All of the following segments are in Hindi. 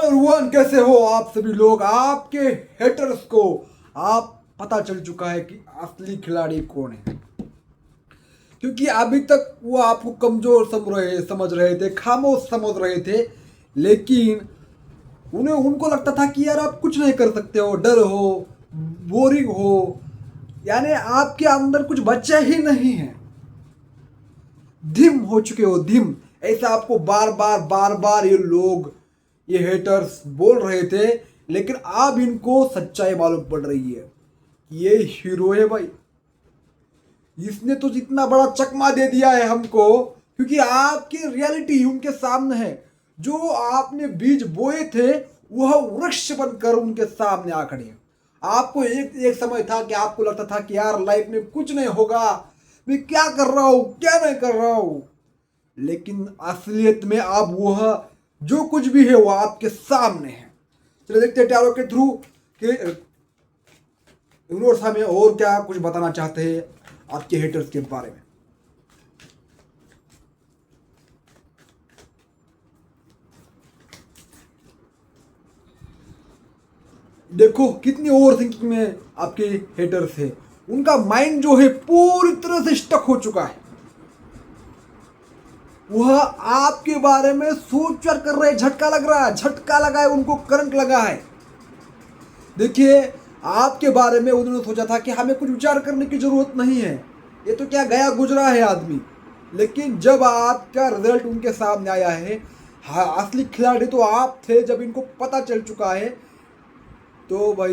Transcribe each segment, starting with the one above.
एवरीवन, कैसे हो आप सभी लोग। आपके हेटर्स को आप पता चल चुका है कि असली खिलाड़ी कौन है, क्योंकि अभी तक वो आपको कमजोर समझ रहे थे, खामोश समझ रहे थे। लेकिन उनको लगता था कि यार आप कुछ नहीं कर सकते हो, डर हो, बोरिंग हो, यानी आपके अंदर कुछ बच्चा ही नहीं है, धिम हो चुके हो, धिम। ऐसा आपको बार बार ये हेटर्स बोल रहे थे। लेकिन अब इनको सच्चाई मालूम पड़ रही है कि ये हीरो है भाई। इसने तो जितना बड़ा चकमा दे दिया है हमको, क्योंकि आपकी रियलिटी उनके सामने है। जो आपने बीज बोए थे वह वृक्ष बनकर उनके सामने आ खड़े हैं। आपको एक समय था कि आपको लगता था कि यार लाइफ में कुछ नहीं होगा, मैं क्या कर रहा हूं, क्या नहीं कर रहा हूं। लेकिन असलियत में अब वह जो कुछ भी है वो आपके सामने है। चलिए देखते हैं टैरो के थ्रू कि यूनिवर्स हमें और क्या कुछ बताना चाहते हैं आपके हेटर्स के बारे में। देखो कितनी ओवर थिंकिंग में आपके हेटर्स है। उनका माइंड जो है पूरी तरह से स्टक हो चुका है। वह आपके बारे में सोच विचार कर रहे हैं। झटका लग रहा है, झटका लगा है उनको, करंट लगा है। देखिए आपके बारे में उन्होंने सोचा था कि हमें कुछ विचार करने की जरूरत नहीं है, ये तो क्या गया गुजरा है आदमी। लेकिन जब आपका रिजल्ट उनके सामने आया है, हाँ असली खिलाड़ी तो आप थे। जब इनको पता चल चुका है तो भाई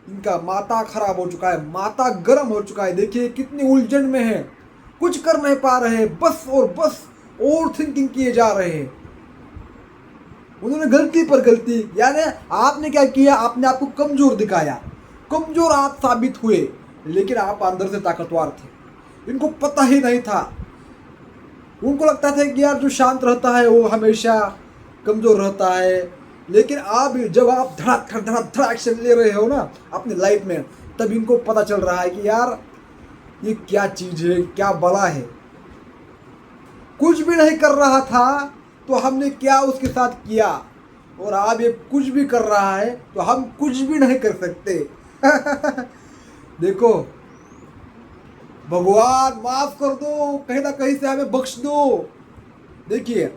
इनका माथा खराब हो चुका है, माथा गर्म हो चुका है। देखिए कितनी उलझन में है, कुछ कर नहीं पा रहे हैं, बस और बस ओवर थिंकिंग किए जा रहे हैं। उन्होंने गलती पर गलती, यानी आपने क्या किया, आपने आपको कमजोर दिखाया, कमजोर आप साबित हुए। लेकिन आप अंदर से ताकतवर थे, इनको पता ही नहीं था। उनको लगता था कि यार जो शांत रहता है वो हमेशा कमजोर रहता है। लेकिन आप जब आप धड़ाधड़ एक्शन ले रहे हो ना अपनी लाइफ में, तब इनको पता चल रहा है कि यार ये क्या चीज है, क्या बला है। कुछ भी नहीं कर रहा था तो हमने क्या उसके साथ किया, और अब ये कुछ भी कर रहा है तो हम कुछ भी नहीं कर सकते। देखो भगवान माफ कर दो, कहीं ना कहीं से हमें बख्श दो। देखिए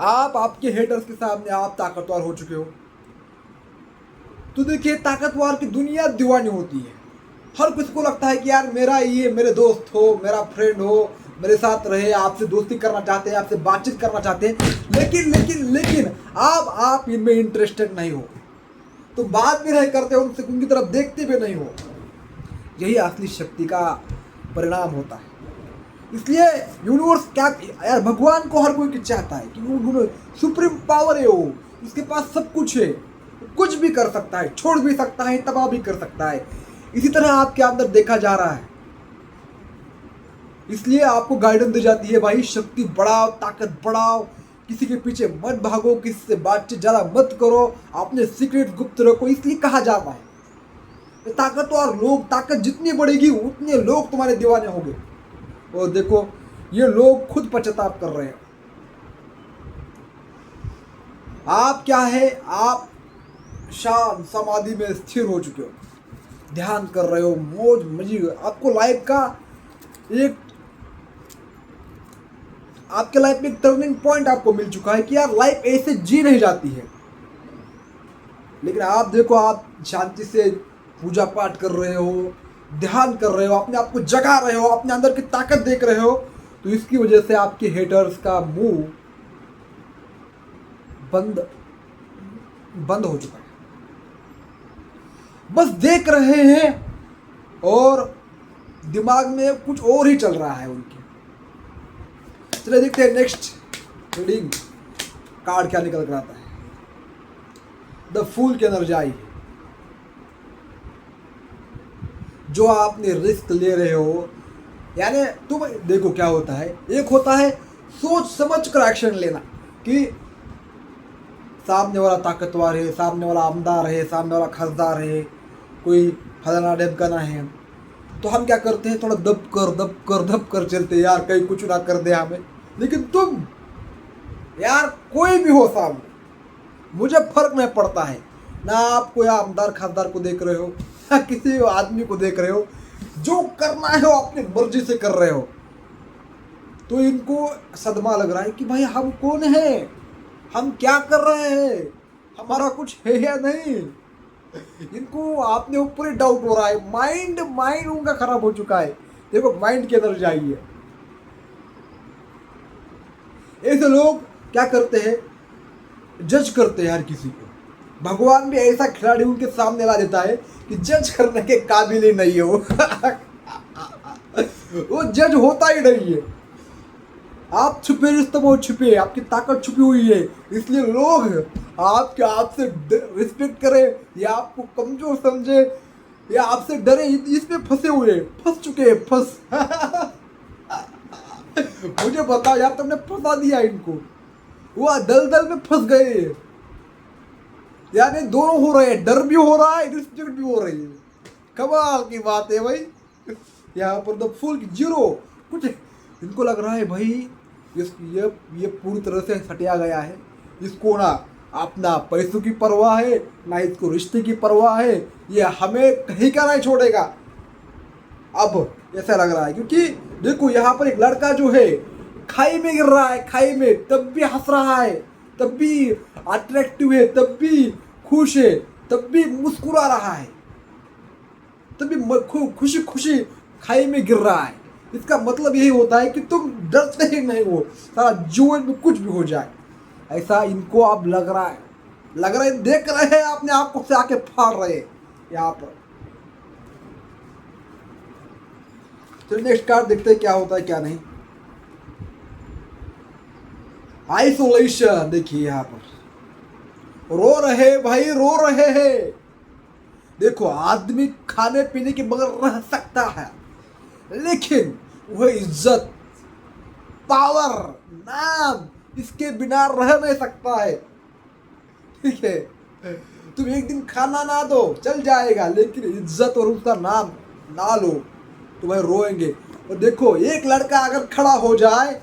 आप आपके हेटर्स के सामने आप ताकतवर हो चुके हो। तो देखिए ताकतवर की दुनिया दीवानी होती है। हर किसी को लगता है कि यार मेरा ये मेरे दोस्त हो, मेरा फ्रेंड हो, मेरे साथ रहे, आपसे दोस्ती करना चाहते हैं, आपसे बातचीत करना चाहते हैं। लेकिन लेकिन लेकिन आप इनमें इंटरेस्टेड नहीं हो, तो बात भी नहीं करते, उनसे उनकी तरफ देखते भी नहीं हो। यही असली शक्ति का परिणाम होता है। इसलिए यूनिवर्स क्या, यार भगवान को हर कोई चाहता है कि वो सुप्रीम पावर है, वो उसके पास सब कुछ है, कुछ भी कर सकता है, छोड़ भी सकता है, तबाह भी कर सकता है। इसी तरह आपके अंदर देखा जा रहा है। इसलिए आपको गाइडेंस दी जाती है, भाई शक्ति बढ़ाओ, ताकत बढ़ाओ, किसी के पीछे मत भागो, किसी से बातचीत ज्यादा मत करो, अपने सीक्रेट गुप्त रखो। इसलिए कहा जाता है ताकतवर लोग, ताकत जितनी बढ़ेगी उतने लोग तुम्हारे दीवाने होंगे। और देखो ये लोग खुद पश्चाताप कर रहे हैं। आप क्या है, आप शांत समाधि में स्थिर हो चुके हो, ध्यान कर रहे हो, मौज मजी। आपको लाइफ का एक, आपके लाइफ में एक टर्निंग पॉइंट आपको मिल चुका है कि यार लाइफ ऐसे जी नहीं जाती है। लेकिन आप देखो, आप शांति से पूजा पाठ कर रहे हो, ध्यान कर रहे हो, अपने आप को जगा रहे हो, अपने अंदर की ताकत देख रहे हो। तो इसकी वजह से आपके हेटर्स का मुंह बंद हो चुका है, बस देख रहे हैं और दिमाग में कुछ और ही चल रहा है उनके। चलिए देखते हैं नेक्स्ट रीडिंग कार्ड क्या निकल कर आता है। द फूल की एनर्जी आई। जो आपने रिस्क ले रहे हो, यानी तुम देखो क्या होता है, एक होता है सोच समझ कर एक्शन लेना कि सामने वाला ताकतवर है, सामने वाला आमदार है, सामने वाला खर्चदार है, कोई फलाना ढमकाना है, तो हम क्या करते हैं, थोड़ा दब कर चलते हैं, यार कहीं कुछ ना कर दे हमें। लेकिन तुम, यार कोई भी हो सामने, मुझे फर्क नहीं पड़ता है, ना आप कोई आमदार खासदार को देख रहे हो, ना किसी आदमी को देख रहे हो। जो करना है वो अपनी मर्जी से कर रहे हो। तो इनको सदमा लग रहा है कि भाई हम कौन है, हम क्या कर रहे हैं, हमारा कुछ है या नहीं। इनको आपने ऊपर ही डाउट हो रहा है। माइंड माइंड उनका खराब हो चुका है। देखो माइंड के अंदर जाइए। ऐसे लोग क्या करते हैं, जज करते हैं हर किसी को। भगवान भी ऐसा खिलाड़ी उनके सामने ला देता है कि जज करने के काबिल ही नहीं है वो। वो जज होता ही नहीं है। आप छुपे रिश्ते में छुपे, आपकी ताकत छुपी हुई है, इसलिए लोग आपसे रिस्पेक्ट करे या आपको कमजोर समझे या आपसे डरे, इसमें फंसे हुए, फंस चुके हैं, फंस। मुझे बताओ यार, तुमने फंसा दिया इनको, वो दलदल में फंस गए। यानी दोनों हो रहे हैं, डर भी हो रहा है, रिस्पेक्ट भी हो रही है। कमाल की बात है भाई। यहाँ पर तो फुल जीरो कुछ। इनको लग रहा है भाई ये पूरी तरह से सटिया गया है। इसको ना अपना पैसों की परवाह है, ना इसको रिश्ते की परवाह है। ये हमें कहीं का नहीं छोड़ेगा। अब ऐसा लग रहा है क्योंकि देखो यहाँ पर एक लड़का जो है खाई में गिर रहा है, खाई में, तब भी हंस रहा है, तब भी अट्रैक्टिव है, तब भी खुश है, तब भी मुस्कुरा रहा है, तब भी खुशी खुशी खाई में गिर रहा है। इसका मतलब यही होता है कि तुम डरते ही नहीं हो, सारा जीवन में कुछ भी हो जाए। ऐसा इनको अब लग रहा है, देख रहे हैं, अपने आंखों से आके फाड़ रहे हैं यहाँ पर। चलिए नेक्स्ट कार्ड देखते हैं क्या होता है क्या नहीं। आइसोलेशन देखिए यहाँ पर रो रहे भाई, रो रहे हैं। देखो आदमी खाने पीने के बगैर रह सकता है, लेकिन वह इज्जत, पावर, नाम, इसके बिना रह नहीं सकता है। ठीक है, तुम एक दिन खाना ना दो चल जाएगा, लेकिन इज्जत और उसका नाम ना लो तो वह रोएंगे। और देखो एक लड़का अगर खड़ा हो जाए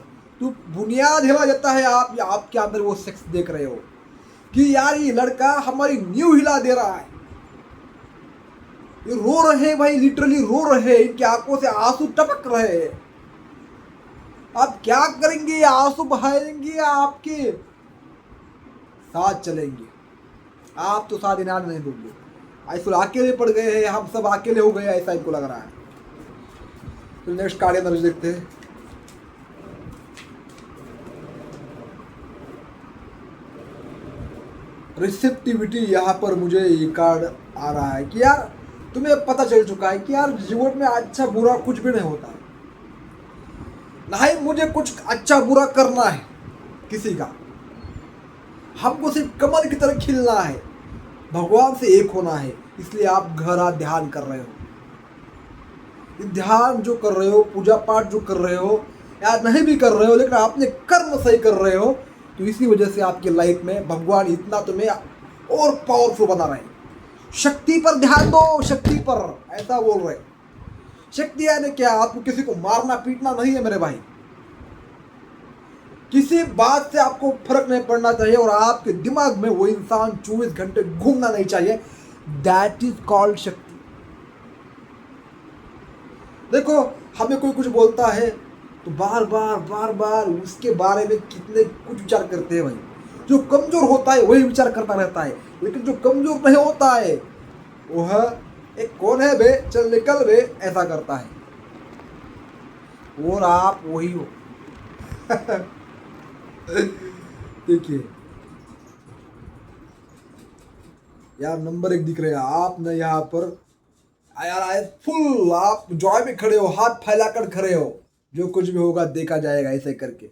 तो बुनियाद हिला जाता है। आपके अंदर वो सेक्स देख रहे हो कि यार ये लड़का हमारी न्यू हिला दे रहा है। ये रो रहे हैं भाई, लिटरली रो रहे हैं, इनकी आंखों से आंसू टपक रहे हैं। आप क्या करेंगे, आंसू बहाएंगे या आपके साथ चलेंगे? आप तो साथ इनाम नहीं दोगे। ऐसे अकेले पड़ गए हैं, हम सब अकेले हो गए, ऐसा इनको लग रहा है। तो नेक्स्ट कार्ड अंदर देखते हैं। रिसेप्टिविटी यहाँ पर मुझे ये कार्ड आ रहा है कि यार तुम्हें पता चल चुका है कि यार जीवन में अच्छा बुरा कुछ भी नहीं होता, ना ही मुझे कुछ अच्छा बुरा करना है किसी का। हमको सिर्फ कमल की तरह खिलना है, भगवान से एक होना है। इसलिए आप घर ध्यान कर रहे हो। ध्यान जो कर रहे हो, पूजा पाठ जो कर रहे हो या नहीं भी कर रहे हो, लेकिन आपने कर्म सही कर रहे हो, तो इसी वजह से आपकी लाइफ में भगवान इतना तुम्हें और पावरफुल बना रहे हैं। शक्ति पर ध्यान दो, शक्ति पर, ऐसा बोल रहे। शक्ति यानी क्या? आपको किसी को मारना पीटना नहीं है मेरे भाई। किसी बात से आपको फर्क नहीं पड़ना चाहिए और आपके दिमाग में वो इंसान 24 घंटे घूमना नहीं चाहिए। दैट इज कॉल्ड शक्ति। देखो हमें कोई कुछ बोलता है तो बार बार उसके बारे में कितने कुछ विचार करते हैं भाई। जो कमजोर होता है वही विचार करता रहता है, लेकिन जो कमजोर नहीं होता है वह एक कौन है बे, चल निकल बे, ऐसा करता है। और आप वही हो। देखिए यार नंबर 1 दिख रहे हैं आप ना यहाँ पर। यार आए फुल, आप जॉय में खड़े हो, हाथ फैलाकर खड़े हो, जो कुछ भी होगा देखा जाएगा ऐसे करके।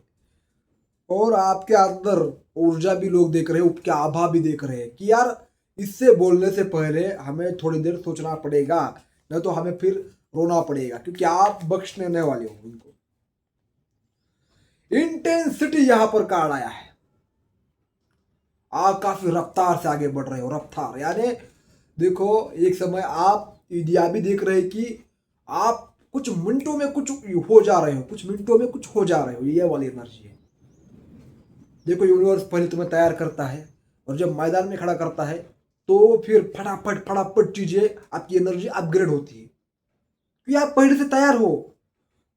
और आपके अंदर ऊर्जा भी लोग देख रहे हैं, उपके आभा भी देख रहे हैं कि यार इससे बोलने से पहले हमें थोड़ी देर सोचना पड़ेगा, नहीं तो हमें फिर रोना पड़ेगा, क्योंकि आप बख्शने वाले हो उनको। इंटेंसिटी यहां पर कार्ड आया है। आप काफी रफ्तार से आगे बढ़ रहे हो, रफ्तार यानी देखो एक समय आप यह भी देख रहे हैं कि आप कुछ मिनटों में कुछ हो जा रहे हो, कुछ मिनटों में कुछ हो जा रहे हो, ये वाली एनर्जी है। देखो यूनिवर्स पहले तुम्हें तैयार करता है और जब मैदान में खड़ा करता है तो फिर फटाफट फटाफट चीजें, आपकी एनर्जी अपग्रेड होती है, क्योंकि आप पहले से तैयार हो,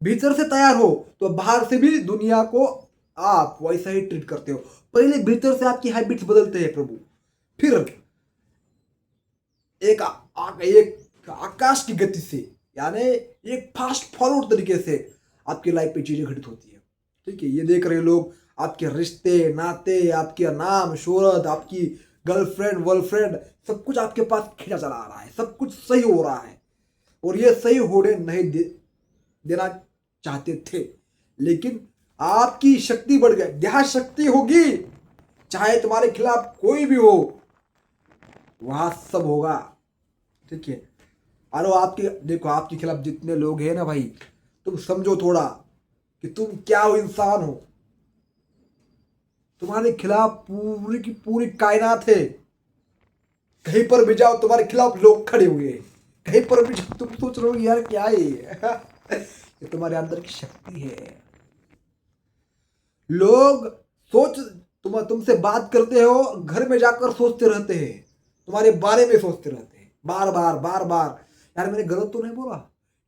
भीतर से तैयार हो, तो बाहर से भी दुनिया को आप वैसा ही ट्रीट करते हो। पहले भीतर से आपकी हैबिट्स बदलते हैं प्रभु, फिर एक एक आकाश की गति से, यानी एक फास्ट फॉरवर्ड तरीके से आपकी लाइफ पे चीजें घटित होती है। ठीक है, ये देख रहे लोग, आपके रिश्ते नाते, आपके नाम शोहरत, आपकी गर्लफ्रेंड वर्लफ्रेंड, सब कुछ आपके पास खींचा चला आ रहा है, सब कुछ सही हो रहा है, और ये सही होने नहीं देना चाहते थे, लेकिन आपकी शक्ति बढ़ गई, देहा शक्ति होगी, चाहे तुम्हारे खिलाफ कोई भी हो, वहां सब होगा। ठीक है, अरे आपके देखो, आपके खिलाफ जितने लोग हैं ना भाई, तुम समझो थोड़ा कि तुम क्या हो, इंसान हो। तुम्हारे खिलाफ पूरी की पूरी कायनात है, कहीं पर भी जाओ तुम्हारे खिलाफ लोग खड़े हुए हैं, कहीं पर भी जाओ तुम सोच रहे हो यार क्या है ये तुम्हारे अंदर की शक्ति है। लोग तुमसे बात करते हो, घर में जाकर सोचते रहते हैं, तुम्हारे बारे में सोचते रहते हैं, बार बार बार बार, यार मैंने गलत तो नहीं बोला,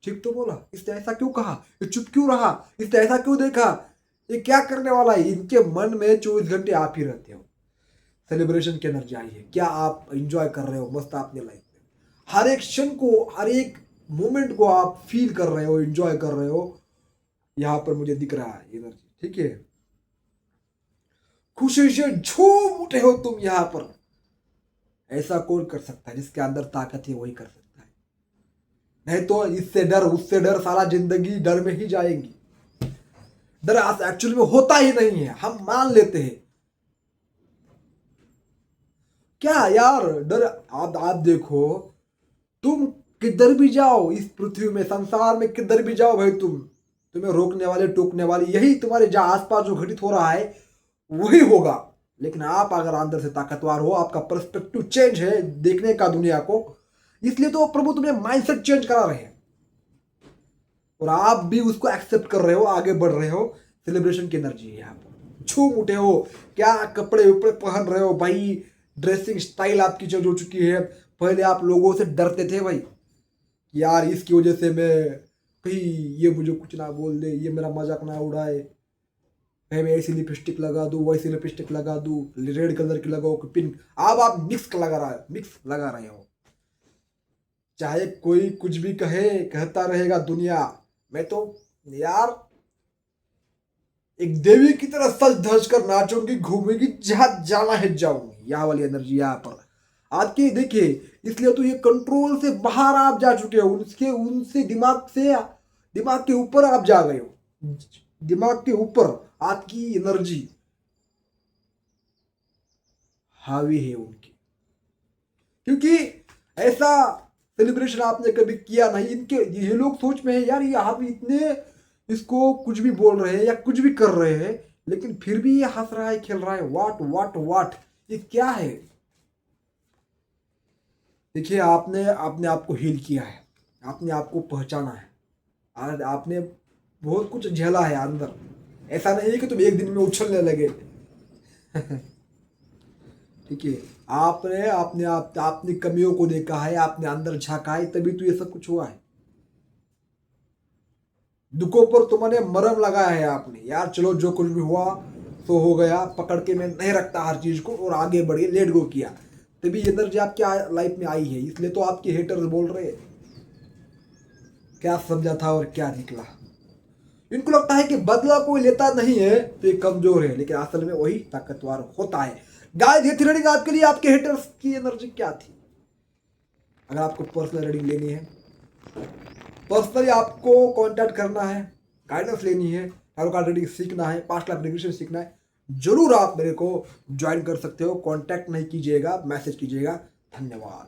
ठीक तो बोला, इसने ऐसा क्यों कहा, ये चुप क्यों रहा, इसने ऐसा क्यों देखा, ये क्या करने वाला है। इनके मन में 24 घंटे आप ही रहते हो। सेलिब्रेशन की एनर्जी आई है, क्या आप एंजॉय कर रहे हो मस्त अपने लाइफ में, हर एक क्षण को, हर एक मोमेंट को आप फील कर रहे हो, एंजॉय कर रहे हो, यहां पर मुझे दिख रहा है एनर्जी। ठीक है, खुशी से झूम उठे हो तुम यहां पर। ऐसा कौन कर सकता है, जिसके अंदर ताकत है वही कर सकता है, नहीं तो इससे डर उससे डर, सारा जिंदगी डर में ही जाएगी। डर एक्चुअली में होता ही नहीं है, हम मान लेते हैं। क्या यार डर, आप देखो, तुम किधर भी जाओ इस पृथ्वी में, संसार में किधर भी जाओ भाई, तुम्हें रोकने वाले टोकने वाले यही तुम्हारे जहां आसपास जो घटित हो रहा है वही होगा। लेकिन आप अगर अंदर से ताकतवर हो, आपका पर्सपेक्टिव चेंज है देखने का दुनिया को, इसलिए तो प्रभु तुम्हें माइंडसेट चेंज करा रहे हैं, और आप भी उसको एक्सेप्ट कर रहे हो, आगे बढ़ रहे हो। सेलिब्रेशन की एनर्जी है यहाँ पर, झूम उठे हो, क्या कपड़े उपड़े पहन रहे हो भाई, ड्रेसिंग स्टाइल आपकी चेंज हो चुकी है। पहले आप लोगों से डरते थे भाई, यार इसकी वजह से मैं कहीं ये मुझे कुछ ना बोल दे, ये मेरा मजाक ना उड़ाए, कहीं मैं ऐसी लिपस्टिक लगा दूँ, वैसी लिपस्टिक लगा दूँ, रेड कलर की लगाओ कि पिंक। अब आप मिक्स लगा रहे हो, चाहे कोई कुछ भी कहे, कहता रहेगा दुनिया। मैं तो यार एक देवी की तरह सज धज कर नाचूंगी, घूमेगी, जहां जाना है जाऊंगी। यह वाली एनर्जी यहाँ पर आपकी देखिए, इसलिए तो ये कंट्रोल से बाहर आप जा चुके हो, उनसे दिमाग के ऊपर आप जा गए हो, दिमाग के ऊपर आपकी एनर्जी हावी है उनकी, क्योंकि ऐसा सेलिब्रेशन आपने कभी किया नहीं। इनके ये लोग सोच में है यार, ये आप इतने इसको कुछ भी बोल रहे हैं या कुछ भी कर रहे हैं, लेकिन फिर भी ये हंस रहा है, खेल रहा है, वाट ये क्या है। देखिए, आपने अपने आप को हील किया है, आपने आपको पहचाना है, आपने बहुत कुछ झेला है अंदर। ऐसा नहीं है कि तुम एक दिन में उछलने लगे ठीक है, आपने कमियों को देखा है, आपने अंदर झांका है, तभी तो ये सब कुछ हुआ है। दुखों पर तुमने मरहम लगाया है आपने, यार चलो जो कुछ भी हुआ तो हो गया, पकड़ के मैं नहीं रखता हर चीज को, और आगे बढ़े, लेट गो किया, तभी एनर्जी आपकी लाइफ में आई है। इसलिए तो आपके हेटर्स बोल रहे हैं क्या समझा था और क्या निकला। इनको लगता है कि बदला कोई लेता नहीं है तो ये कमजोर है, लेकिन असल में वही ताकतवर होता है। गाइस, ये थी रीडिंग आपके लिए, आपके हेटर्स की एनर्जी क्या थी। अगर आपको पर्सनल रीडिंग लेनी है, पर्सनली आपको कांटेक्ट करना है, गाइडेंस लेनी है, टैरो कार्ड रीडिंग सीखना है, पास्ट लाइफ रिग्रेशन सीखना है, जरूर आप मेरे को ज्वाइन कर सकते हो। कांटेक्ट नहीं कीजिएगा, मैसेज कीजिएगा। धन्यवाद।